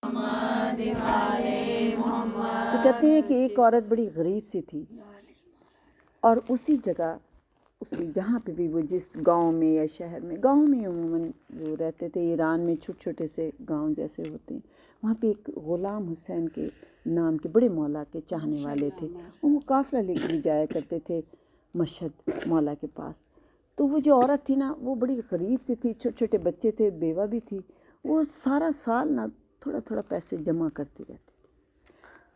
تو کہتے ہیں کہ ایک عورت بڑی غریب سی تھی، اور اسی جگہ جہاں پہ بھی وہ جس گاؤں میں یا شہر میں، گاؤں میں عموماً وہ رہتے تھے، ایران میں چھوٹے چھوٹے سے گاؤں جیسے ہوتے ہیں، وہاں پہ ایک غلام حسین کے نام کے بڑے مولا کے چاہنے والے تھے، وہ قافلہ لے کے بھی جایا کرتے تھے مشہد مولا کے پاس۔ تو وہ جو عورت تھی نا، وہ بڑی غریب سی تھی، چھوٹے چھوٹے بچے تھے، بیوہ بھی تھی، وہ سارا سال نا تھوڑا تھوڑا پیسے جمع کرتی رہتی تھی۔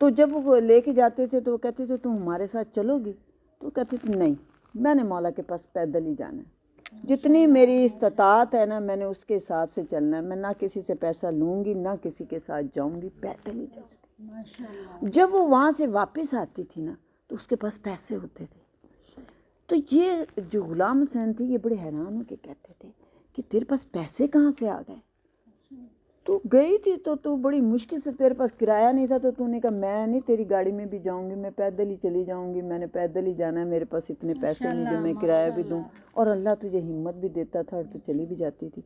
تو جب وہ لے کے جاتے تھے تو وہ کہتے تھے تم ہمارے ساتھ چلو گی؟ تو وہ کہتے تھے نہیں، میں نے مولا کے پاس پیدل ہی جانا ہے، جتنی میری استطاعت ہے نا میں نے اس کے حساب سے چلنا ہے، میں نہ کسی سے پیسہ لوں گی، نہ کسی کے ساتھ جاؤں گی، پیدل ہی جاؤں گی۔ جب وہ وہاں سے واپس آتی تھی نا تو اس کے پاس پیسے ہوتے تھے۔ تو یہ جو غلام حسین تھی یہ بڑے حیران ہو کے کہتے تھے کہ تیرے پاس پیسے کہاں سے آ گئے؟ تو گئی تھی تو بڑی مشکل سے، تیرے پاس کرایہ نہیں تھا تو نے کہا میں نہیں تیری گاڑی میں بھی جاؤں گی، میں پیدل ہی چلی جاؤں گی، میں نے پیدل ہی جانا ہے، میرے پاس اتنے پیسے نہیں جو میں کرایہ بھی دوں، اور اللہ تجھے ہمت بھی دیتا تھا اور تو چلی بھی جاتی تھی۔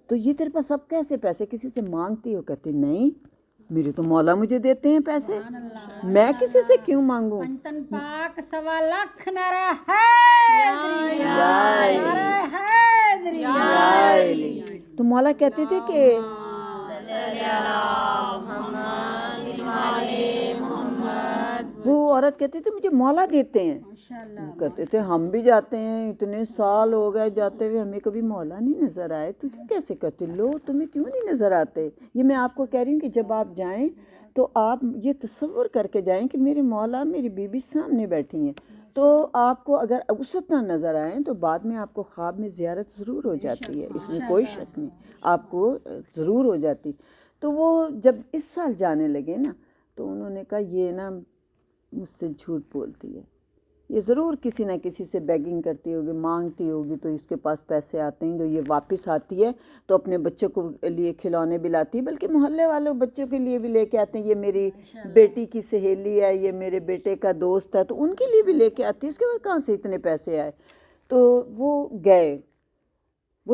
تو یہ تیرے پاس اب کیسے پیسے، کسی سے مانگتی ہو؟ کہتی نہیں، میرے تو مولا مجھے دیتے ہیں پیسے، میں کسی سے کیوں مانگوں؟ پاک 1.25 نعرہ حیدری، نعرہ حیدری۔ تو مولا کہتے تھے کہ وہ عورت کہتی تھی مجھے مولا دیتے ہیں، وہ کہتے تھے ہم بھی جاتے ہیں، اتنے سال ہو گئے جاتے ہوئے، ہمیں کبھی مولا نہیں نظر آئے، تجھے کیسے کہتے؟ لو تمہیں کیوں نہیں نظر آتے؟ یہ میں آپ کو کہہ رہی ہوں کہ جب آپ جائیں تو آپ یہ تصور کر کے جائیں کہ میرے مولا میری بیوی سامنے بیٹھی ہیں، تو آپ کو اگر اس وقت نہ نظر آئیں تو بعد میں آپ کو خواب میں زیارت ضرور ہو جاتی ہے، اس میں کوئی شک نہیں، آپ کو ضرور ہو جاتی۔ تو وہ جب اس سال جانے لگے نا تو انہوں نے کہا یہ نا مجھ سے جھوٹ بولتی ہے، یہ ضرور کسی نہ کسی سے بیگنگ کرتی ہوگی، مانگتی ہوگی، تو اس کے پاس پیسے آتے ہیں، جو یہ واپس آتی ہے تو اپنے بچوں کو لیے کھلونے بھی لاتی ہے، بلکہ محلے والوں بچوں کے لیے بھی لے کے آتے ہیں، یہ میری بیٹی کی سہیلی ہے، یہ میرے بیٹے کا دوست ہے، تو ان کے لیے بھی لے کے آتی ہے، اس کے بعد کہاں سے اتنے پیسے آئے؟ تو وہ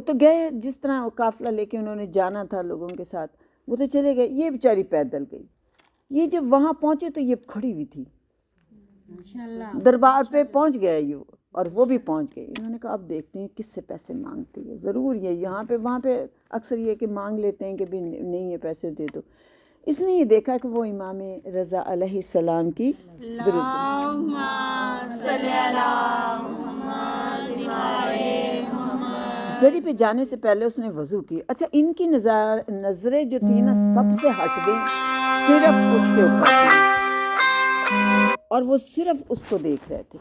تو گئے جس طرح قافلہ لے کے انہوں نے جانا تھا لوگوں کے ساتھ، وہ تو چلے گئے، یہ بیچاری پیدل گئی۔ یہ جب وہاں پہنچے تو یہ کھڑی ہوئی تھی، دربار پہ پہنچ گیا یہ، اور وہ بھی پہنچ گئی۔ انہوں نے کہا اب دیکھتے ہیں کس سے پیسے مانگتی ہے، ضرور یہ یہاں پہ وہاں پہ اکثر یہ کہ مانگ لیتے ہیں کہ بھی نہیں یہ پیسے دے دو۔ اس نے یہ دیکھا کہ وہ امام رضا علیہ السلام کی زری پہ جانے سے پہلے اس نے وضو کی۔ اچھا ان کی نظریں جو تھی نا سب سے ہٹ گئی، صرف اس کے اوپر تھی، اور وہ صرف اس کو دیکھ رہے تھے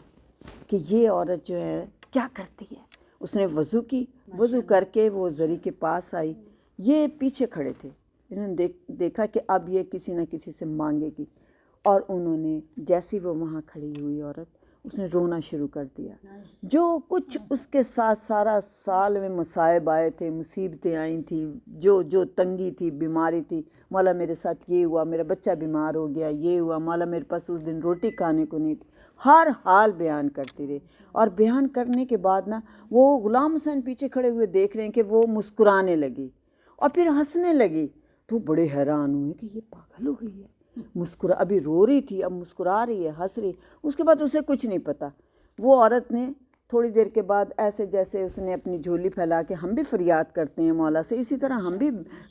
کہ یہ عورت جو ہے کیا کرتی ہے۔ اس نے وضو کی، وضو کر کے وہ زری کے پاس آئی، یہ پیچھے کھڑے تھے، انہوں نے دیکھا کہ اب یہ کسی نہ کسی سے مانگے گی، اور انہوں نے جیسی وہ وہاں کھڑی ہوئی عورت، اس نے رونا شروع کر دیا۔ جو کچھ اس کے ساتھ سارا سال میں مصائب آئے تھے، مصیبتیں آئی تھیں، جو تنگی تھی، بیماری تھی، مولا میرے ساتھ یہ ہوا، میرا بچہ بیمار ہو گیا، یہ ہوا، مولا میرے پاس اس دن روٹی کھانے کو نہیں تھی، ہر حال بیان کرتی رہی۔ اور بیان کرنے کے بعد نا وہ غلام حسین پیچھے کھڑے ہوئے دیکھ رہے ہیں کہ وہ مسکرانے لگی اور پھر ہنسنے لگی، تو بڑے حیران ہوئے کہ یہ پاگل ہو گئی ہے، ابھی رو رہی تھی اب مسکرا رہی ہے، ہنس رہی۔ اس کے بعد اسے کچھ نہیں پتا، وہ عورت نے تھوڑی دیر کے بعد ایسے جیسے اس نے اپنی جھولی پھیلا کے، ہم بھی فریاد کرتے ہیں مولا سے، اسی طرح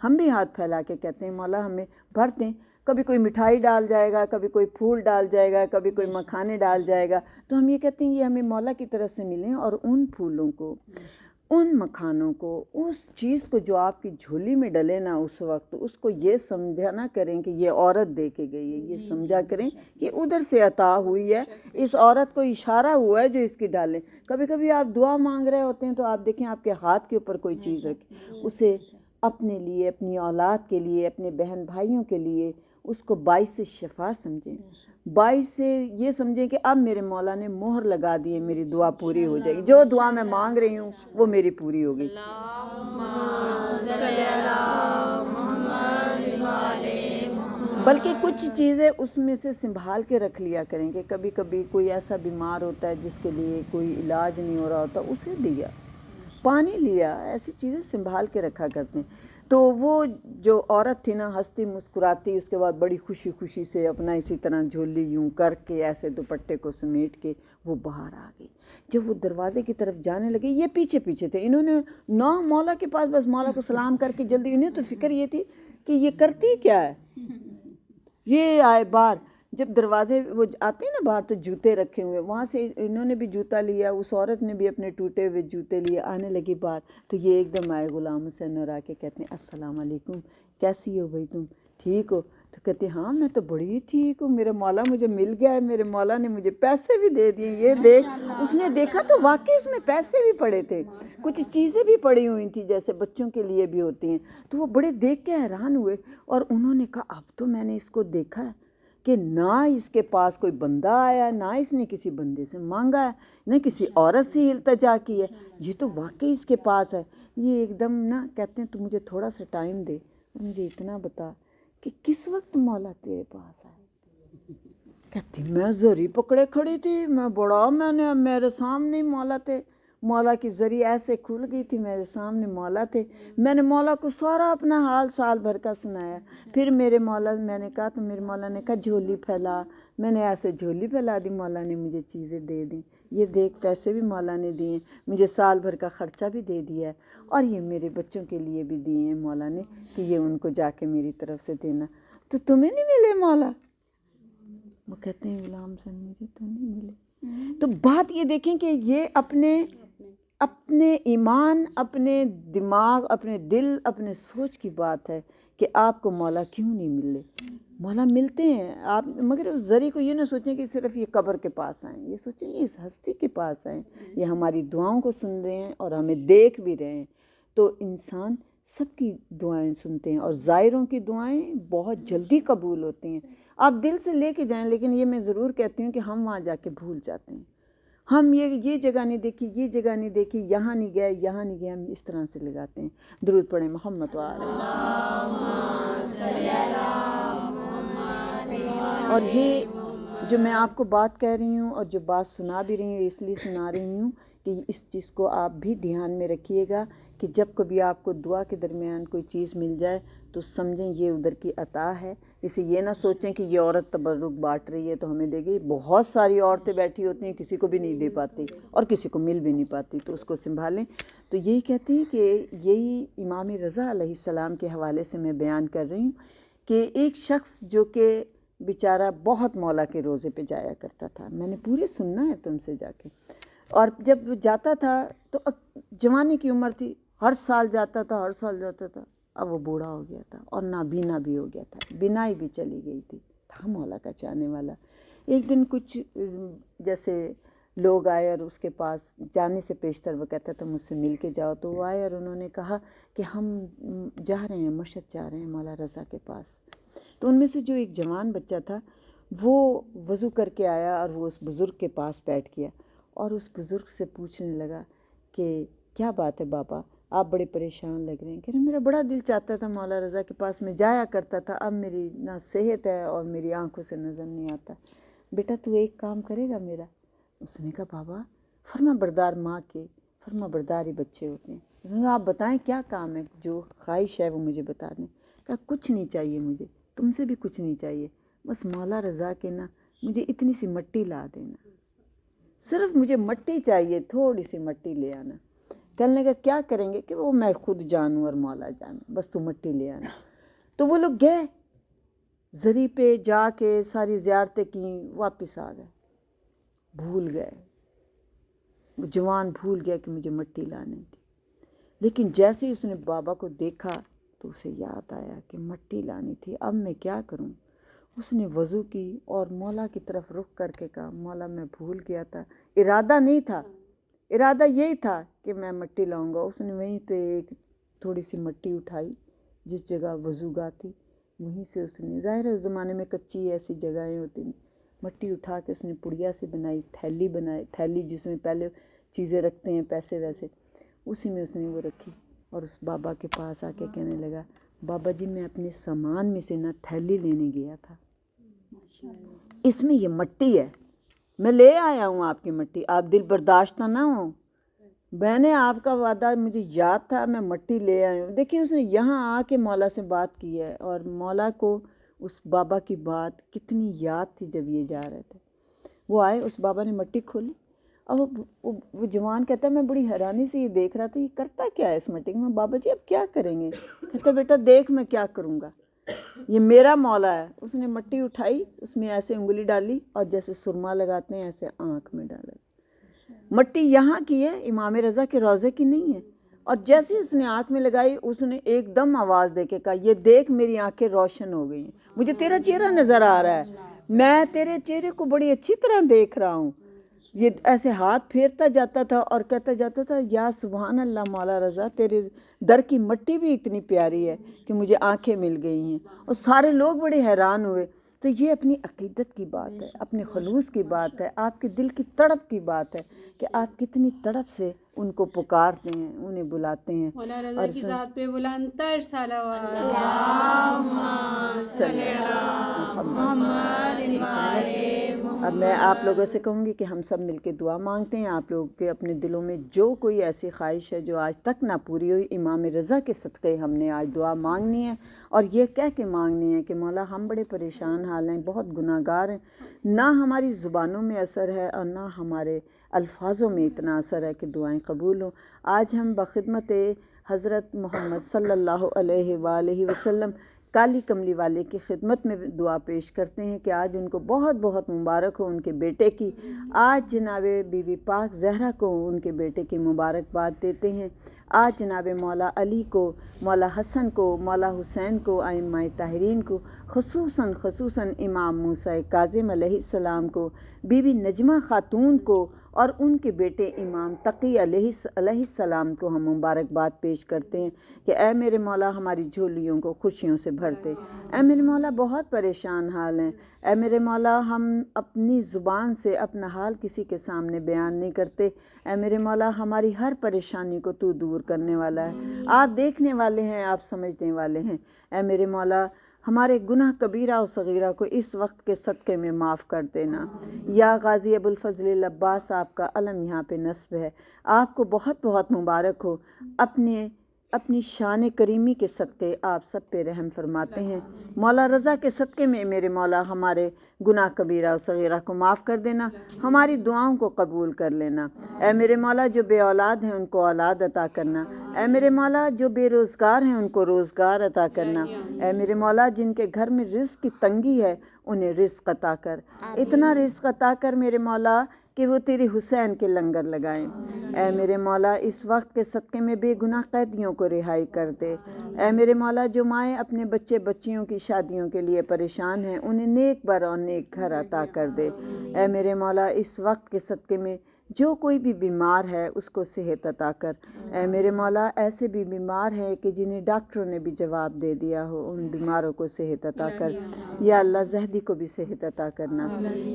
ہم بھی ہاتھ پھیلا کے کہتے ہیں مولا ہمیں بھر دیں، کبھی کوئی مٹھائی ڈال جائے گا، کبھی کوئی پھول ڈال جائے گا، کبھی کوئی مکھانے ڈال جائے گا، تو ہم یہ کہتے ہیں یہ ہمیں مولا کی طرف سے ملیں، اور ان پھولوں کو، ان مکھانوں کو، اس چیز کو جو آپ کی جھولی میں ڈلے نا اس وقت، اس کو یہ سمجھا نہ کریں کہ یہ عورت دے کے گئی ہے، یہ سمجھا کریں کہ ادھر سے عطا ہوئی ہے، اس عورت کو اشارہ ہوا ہے جو اس کی ڈالیں۔ کبھی کبھی آپ دعا مانگ رہے ہوتے ہیں تو آپ دیکھیں آپ کے ہاتھ کے اوپر کوئی چیز رکھی، اسے اپنے لیے، اپنی اولاد کے لیے، اپنے بہن بھائیوں کے لیے اس کو باعث شفا سمجھیں، باعث سے یہ سمجھیں کہ اب میرے مولا نے مہر لگا دی ہے، میری دعا پوری ہو جائے گی، جو دعا میں مانگ رہی ہوں وہ میری پوری ہوگی۔ بلکہ کچھ چیزیں اس میں سے سنبھال کے رکھ لیا کریں کہ کبھی کبھی کوئی ایسا بیمار ہوتا ہے جس کے لیے کوئی علاج نہیں ہو رہا ہوتا، اسے دیا، پانی لیا، ایسی چیزیں سنبھال کے رکھا کرتے ہیں۔ تو وہ جو عورت تھی نا ہنستی مسکراتی، اس کے بعد بڑی خوشی خوشی سے اپنا اسی طرح جھولی یوں کر کے ایسے دوپٹے کو سمیٹ کے وہ باہر آ گئی۔ جب وہ دروازے کی طرف جانے لگے، یہ پیچھے پیچھے تھے، انہوں نے نہ مولا کے پاس، بس مولا کو سلام کر کے جلدی، انہیں تو فکر یہ تھی کہ یہ کرتی کیا ہے۔ یہ آئے باہر، جب دروازے وہ آتے ہیں نا باہر تو جوتے رکھے ہوئے، وہاں سے انہوں نے بھی جوتا لیا، اس عورت نے بھی اپنے ٹوٹے ہوئے جوتے لیے، آنے لگی باہر تو یہ ایک دم آئے غلام حسین اور آ کے کہتے ہیں السلام علیکم، کیسی ہو بھائی تم، ٹھیک ہو؟ تو کہتے ہیں ہاں میں تو بڑی ٹھیک ہوں، میرے مولا مجھے مل گیا ہے، میرے مولا نے مجھے پیسے بھی دے دیے، یہ دیکھ۔ اس نے دیکھا تو واقعی اس میں پیسے بھی پڑے تھے، کچھ چیزیں بھی پڑی ہوئی تھیں جیسے بچوں کے لیے بھی ہوتی ہیں، تو وہ بڑے دیکھ کے حیران ہوئے اور انہوں نے کہا اب تو میں نے اس کو دیکھا ہے کہ نہ اس کے پاس کوئی بندہ آیا، نہ اس نے کسی بندے سے مانگا ہے، نہ کسی عورت سے التجا کی ہے، یہ تو واقعی اس کے پاس ہے۔ یہ ایک دم نا کہتے ہیں تو مجھے تھوڑا سا ٹائم دے، مجھے اتنا بتا کہ کس وقت مولا تیرے پاس آئے۔ کہتی میں زری پکڑے کھڑی تھی، میں نے میرے سامنے ہی مولا تھے، مولا کی زری ایسے کھل گئی تھی، میرے سامنے مولا تھے، میں نے مولا کو سارا اپنا حال سال بھر کا سنایا، پھر میرے مولا، میں نے کہا تو میرے مولا نے کہا جھولی پھیلا، میں نے ایسے جھولی پھیلا دی، مولا نے مجھے چیزیں دے دیں، یہ دیکھ پیسے بھی مولا نے دیے، مجھے سال بھر کا خرچہ بھی دے دیا ہے، اور یہ میرے بچوں کے لیے بھی دیے ہیں مولا نے کہ یہ ان کو جا کے میری طرف سے دینا، تو تمہیں نہیں ملے مولا؟ وہ کہتے ہیں غلام سے مجھے تو نہیں ملے۔ تو بات یہ دیکھیں کہ یہ اپنے ایمان، اپنے دماغ، اپنے دل، اپنے سوچ کی بات ہے کہ آپ کو مولا کیوں نہیں ملے۔ مولا ملتے ہیں آپ، مگر اس زری کو یہ نہ سوچیں کہ صرف یہ قبر کے پاس آئیں، یہ سوچیں یہ اس ہستی کے پاس آئیں، یہ ہماری دعاؤں کو سن رہے ہیں اور ہمیں دیکھ بھی رہے ہیں، تو انسان سب کی دعائیں سنتے ہیں اور زائروں کی دعائیں بہت جلدی قبول ہوتی ہیں۔ آپ دل سے لے کے جائیں، لیکن یہ میں ضرور کہتی ہوں کہ ہم وہاں جا کے بھول جاتے ہیں، ہم یہ جگہ نہیں دیکھی، یہ جگہ نہیں دیکھی، یہاں نہیں گئے، یہاں نہیں گئے، ہم اس طرح سے لگاتے ہیں۔ درود پڑھیں محمد اور یہ جو میں آپ کو بات کہہ رہی ہوں اور جو بات سنا بھی رہی ہوں، اس لیے سنا رہی ہوں کہ اس چیز کو آپ بھی دھیان میں رکھیے گا کہ جب کبھی آپ کو دعا کے درمیان کوئی چیز مل جائے تو سمجھیں یہ ادھر کی عطا ہے، اسے یہ نہ سوچیں کہ یہ عورت تبرک بانٹ رہی ہے تو ہمیں دے گی۔ بہت ساری عورتیں بیٹھی ہوتی ہیں کسی کو بھی نہیں دے پاتی اور کسی کو مل بھی نہیں پاتی، تو اس کو سنبھالیں۔ تو یہی کہتی ہیں کہ یہی امام رضا علیہ السلام کے حوالے سے میں بیان کر رہی ہوں کہ ایک شخص جو کہ بیچارہ بہت مولا کے روزے پہ جایا کرتا تھا، میں نے پورے سننا ہے تم سے جا کے، اور جب جاتا تھا تو جوانی کی عمر تھی، ہر سال جاتا تھا، ہر سال جاتا تھا، اب وہ بوڑھا ہو گیا تھا اور نابینا بھی ہو گیا تھا، بینائی بھی چلی گئی تھا مولا کا چاہنے والا۔ ایک دن کچھ جیسے لوگ آئے اور اس کے پاس جانے سے پیشتر وہ کہتا تھا مجھ سے مل کے جاؤ، تو وہ آئے اور انہوں نے کہا کہ ہم جا رہے ہیں، مشہد جا رہے ہیں مولا رضا کے پاس۔ تو ان میں سے جو ایک جوان بچہ تھا وہ وضو کر کے آیا اور وہ اس بزرگ کے پاس بیٹھ گیا اور اس بزرگ سے پوچھنے لگا کہ کیا بات ہے بابا، آپ بڑے پریشان لگ رہے ہیں؟ کہ میرا بڑا دل چاہتا تھا مولا رضا کے پاس میں جایا کرتا تھا، اب میری نہ صحت ہے اور میری آنکھوں سے نظر نہیں آتا، بیٹا تو ایک کام کرے گا میرا؟ اس نے کہا بابا فرما بردار ماں کے فرما بردار ہی بچے ہوتے ہیں۔ اس نے کہا آپ بتائیں کیا کام ہے، جو خواہش ہے وہ مجھے بتا دیں۔ کہا کچھ نہیں چاہیے مجھے، تم سے بھی کچھ نہیں چاہیے، بس مولا رضا کے نا مجھے اتنی سی مٹی لا دینا، صرف مجھے مٹی چاہیے، تھوڑی سی مٹی لے آنا۔ کہنے لگا کیا کریں گے؟ کہ وہ میں خود جانوں اور مولا جانوں، بس تو مٹی لے آنا۔ تو وہ لوگ گئے، زری پہ جا کے ساری زیارتیں کیں، واپس آ گئے، بھول گئے، جوان بھول گیا کہ مجھے مٹی لانی تھی۔ لیکن جیسے ہی اس نے بابا کو دیکھا تو اسے یاد آیا کہ مٹی لانی تھی، اب میں کیا کروں؟ اس نے وضو کی اور مولا کی طرف رخ کر کے کہا مولا میں بھول گیا تھا، ارادہ نہیں تھا، ارادہ یہی تھا کہ میں مٹی لاؤں گا۔ اس نے وہیں پہ ایک تھوڑی سی مٹی اٹھائی، جس جگہ وضو گاہ تھی وہیں سے اس نے، ظاہر ہے اس زمانے میں کچی ایسی جگہیں ہوتی ہیں، مٹی اٹھا کے اس نے پڑیا سے بنائی، تھیلی جس میں پہلے چیزیں رکھتے ہیں پیسے ویسے، اسی میں اس نے وہ رکھی اور اس بابا کے پاس آ کے کہنے لگا بابا جی میں اپنے سامان میں سے نا تھیلی لینے گیا تھا، اس میں یہ مٹی ہے، میں لے آیا ہوں آپ کی مٹی، آپ دل برداشتہ نہ ہو بہنیں آپ کا وعدہ مجھے یاد تھا، میں مٹی لے آئی ہوں۔ دیکھیں اس نے یہاں آ کے مولا سے بات کی ہے، اور مولا کو اس بابا کی بات کتنی یاد تھی جب یہ جا رہے تھے۔ وہ آئے، اس بابا نے مٹی کھولی، اور وہ جوان کہتا ہے میں بڑی حیرانی سے یہ دیکھ رہا تھا، یہ کرتا کیا ہے اس مٹی میں؟ بابا جی اب کیا کریں گے؟ کہتا بیٹا دیکھ میں کیا کروں گا، یہ میرا مولا ہے۔ اس نے مٹی اٹھائی، اس میں ایسے انگلی ڈالی، اور جیسے سرما لگاتے ہیں ایسے آنکھ میں ڈالا۔ مٹی یہاں کی ہے، امام رضا کے روضے کی نہیں ہے۔ اور جیسے اس نے آنکھ میں لگائی، اس نے ایک دم آواز دے کے کہا یہ دیکھ میری آنکھیں روشن ہو گئی ہیں، مجھے تیرا چہرہ نظر آ رہا ہے، میں تیرے چہرے کو بڑی اچھی طرح دیکھ رہا ہوں۔ یہ ایسے ہاتھ پھیرتا جاتا تھا اور کہتا جاتا تھا یا سبحان اللہ مولا رضا، تیرے در کی مٹی بھی اتنی پیاری ہے کہ مجھے آنکھیں مل گئی ہیں۔ اور سارے لوگ بڑے حیران ہوئے۔ تو یہ اپنی عقیدت کی بات ہے، اپنے خلوص کی بات ہے، آپ کے دل کی تڑپ کی بات ہے کہ آپ کتنی تڑپ سے ان کو پکارتے ہیں، انہیں بلاتے ہیں۔ مولا رضا کی ذات پہ بلند تر صلوات۔ اب میں آپ لوگوں سے کہوں گی کہ ہم سب مل کے دعا مانگتے ہیں۔ آپ لوگوں کے اپنے دلوں میں جو کوئی ایسی خواہش ہے جو آج تک نہ پوری ہوئی، امام رضا کے صدقے ہم نے آج دعا مانگنی ہے، اور یہ کہہ کے مانگنی ہے کہ مولا ہم بڑے پریشان حال ہیں، بہت گناہ گار ہیں، نہ ہماری زبانوں میں اثر ہے اور نہ ہمارے الفاظوں میں اتنا اثر ہے کہ دعائیں قبول ہوں۔ آج ہم بخدمت حضرت محمد صلی اللہ علیہ وآلہ وسلم کالی کملی والے کی خدمت میں دعا پیش کرتے ہیں کہ آج ان کو بہت بہت مبارک ہو ان کے بیٹے کی۔ آج جناب بی بی پاک زہرا کو ان کے بیٹے کی مبارکباد دیتے ہیں۔ آج جناب مولا علی کو، مولا حسن کو، مولا حسین کو، ائمہ طاہرین کو، خصوصاً امام موسیٰ کاظم علیہ السلام کو، بی بی نجمہ خاتون کو، اور ان کے بیٹے امام تقی علیہ السلام کو ہم مبارکباد پیش کرتے ہیں کہ اے میرے مولا ہماری جھولیوں کو خوشیوں سے بھرتے۔ اے میرے مولا بہت پریشان حال ہیں، اے میرے مولا ہم اپنی زبان سے اپنا حال کسی کے سامنے بیان نہیں کرتے۔ اے میرے مولا ہماری ہر پریشانی کو تو دور کرنے والا ہے، آپ دیکھنے والے ہیں، آپ سمجھنے والے ہیں۔ اے میرے مولا ہمارے گناہ کبیرہ و صغیرہ کو اس وقت کے صدقے میں معاف کر دینا۔ یا غازی ابوالفضل العباس آپ کا علم یہاں پہ نصب ہے، آپ کو بہت بہت مبارک ہو، اپنی شان کریمی کے صدقے آپ سب پہ رحم فرماتے ہیں۔ مولا رضا کے صدقے میں میرے مولا ہمارے گناہ کبیرہ و صغیرہ کو معاف کر دینا، ہماری دعاؤں کو قبول کر لینا۔ اے میرے مولا جو بے اولاد ہیں ان کو اولاد عطا کرنا، اے میرے مولا جو بے روزگار ہیں ان کو روزگار عطا کرنا، اے میرے مولا جن کے گھر میں رزق کی تنگی ہے انہیں رزق عطا کر، اتنا رزق عطا کر میرے مولا کہ وہ تیرے حسین کے لنگر لگائیں۔ اے میرے مولا اس وقت کے صدقے میں بے گناہ قیدیوں کو رہائی کر دے۔ اے میرے مولا جو مائیں اپنے بچے بچیوں کی شادیوں کے لیے پریشان ہیں انہیں نیک بر اور نیک گھر عطا کر دے۔ اے میرے مولا اس وقت کے صدقے میں جو کوئی بھی بیمار ہے اس کو صحت عطا کر۔ اے میرے مولا ایسے بھی بیمار ہیں کہ جنہیں ڈاکٹروں نے بھی جواب دے دیا ہو، ان بیماروں کو صحت عطا کر۔ یا اللہ زہدی کو بھی صحت عطا کرنا۔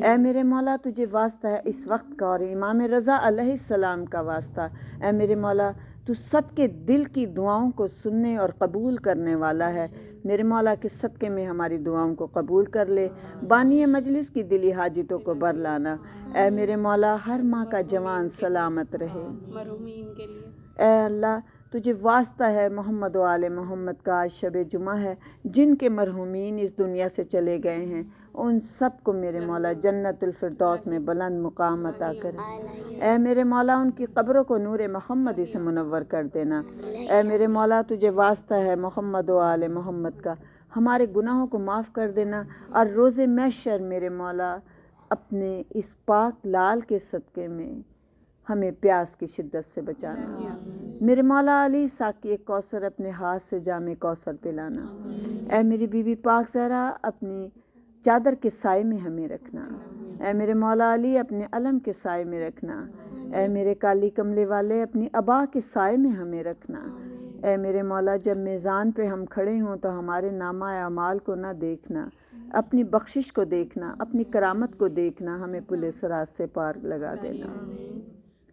اے میرے مولا تجھے واسطہ ہے اس وقت کا اور امام رضا علیہ السلام کا واسطہ، اے میرے مولا تو سب کے دل کی دعاؤں کو سننے اور قبول کرنے والا ہے۔ میرے مولا کے صدقے میں ہماری دعاؤں کو قبول کر لے، بانی مجلس کی دلی حاجتوں کو بر لانا۔ اے میرے مولا ہر ماں کا جوان سلامت رہے۔ مرحومین کے لیے اے اللہ تجھے واسطہ ہے محمد و آل محمد کا آج شب جمعہ ہے، جن کے مرحومین اس دنیا سے چلے گئے ہیں ان سب کو میرے مولا جنت الفردوس میں بلند مقام عطا کرے۔ اے میرے مولا ان کی قبروں کو نور محمد سے منور کر دینا۔ اے میرے مولا تجھے واسطہ ہے محمد و آل محمد کا، ہمارے گناہوں کو معاف کر دینا، اور روز محشر میرے مولا اپنے اس پاک لال کے صدقے میں ہمیں پیاس کی شدت سے بچانا۔ میرے مولا علی ساقی کوثر اپنے ہاتھ سے جام کوثر پلانا۔ اے میری بی بی پاک زہرا اپنی چادر کے سائے میں ہمیں رکھنا۔ اے میرے مولا علی اپنے علم کے سائے میں رکھنا۔ اے میرے کالی کملے والے اپنی ابا کے سائے میں ہمیں رکھنا۔ اے میرے مولا جب میزان پہ ہم کھڑے ہوں تو ہمارے نامہ اعمال کو نہ دیکھنا، اپنی بخشش کو دیکھنا، اپنی کرامت کو دیکھنا، ہمیں پل صراط سے پار لگا دینا۔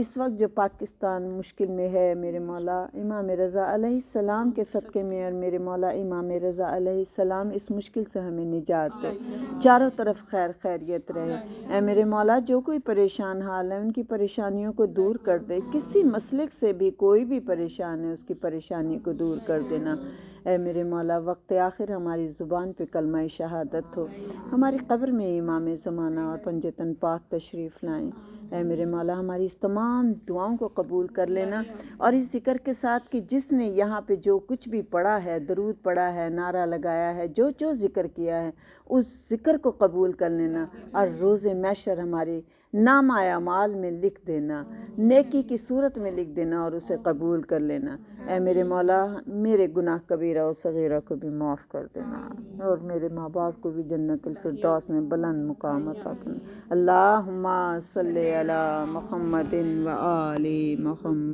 اس وقت جو پاکستان مشکل میں ہے میرے مولا امام رضا علیہ السلام کے صدقے میں، اور میرے مولا امام رضا علیہ السلام اس مشکل سے ہمیں نجات دے، چاروں طرف خیر خیریت رہے۔ اے میرے مولا جو کوئی پریشان حال ہے ان کی پریشانیوں کو دور کر دے، کسی مسلک سے بھی کوئی بھی پریشان ہے اس کی پریشانی کو دور کر دینا۔ اے میرے مولا وقت آخر ہماری زبان پہ کلمہ شہادت ہو، ہماری قبر میں امام زمانہ اور پنجتن پاک تشریف لائیں۔ اے میرے مولا ہماری اس تمام دعاؤں کو قبول کر لینا، اور اس ذکر کے ساتھ کہ جس نے یہاں پہ جو کچھ بھی پڑھا ہے، درود پڑھا ہے، نعرہ لگایا ہے، جو ذکر کیا ہے اس ذکر کو قبول کر لینا، اور روز محشر ہمارے نامہ اعمال میں لکھ دینا، نیکی کی صورت میں لکھ دینا اور اسے قبول کر لینا۔ اے میرے مولا میرے گناہ کبیرہ و صغیرہ کو بھی معاف کر دینا، اور میرے ماں باپ کو بھی جنت الفردوس میں بلند مقام عطا کرنا۔ اللہم صلی علی محمد و آل محمد۔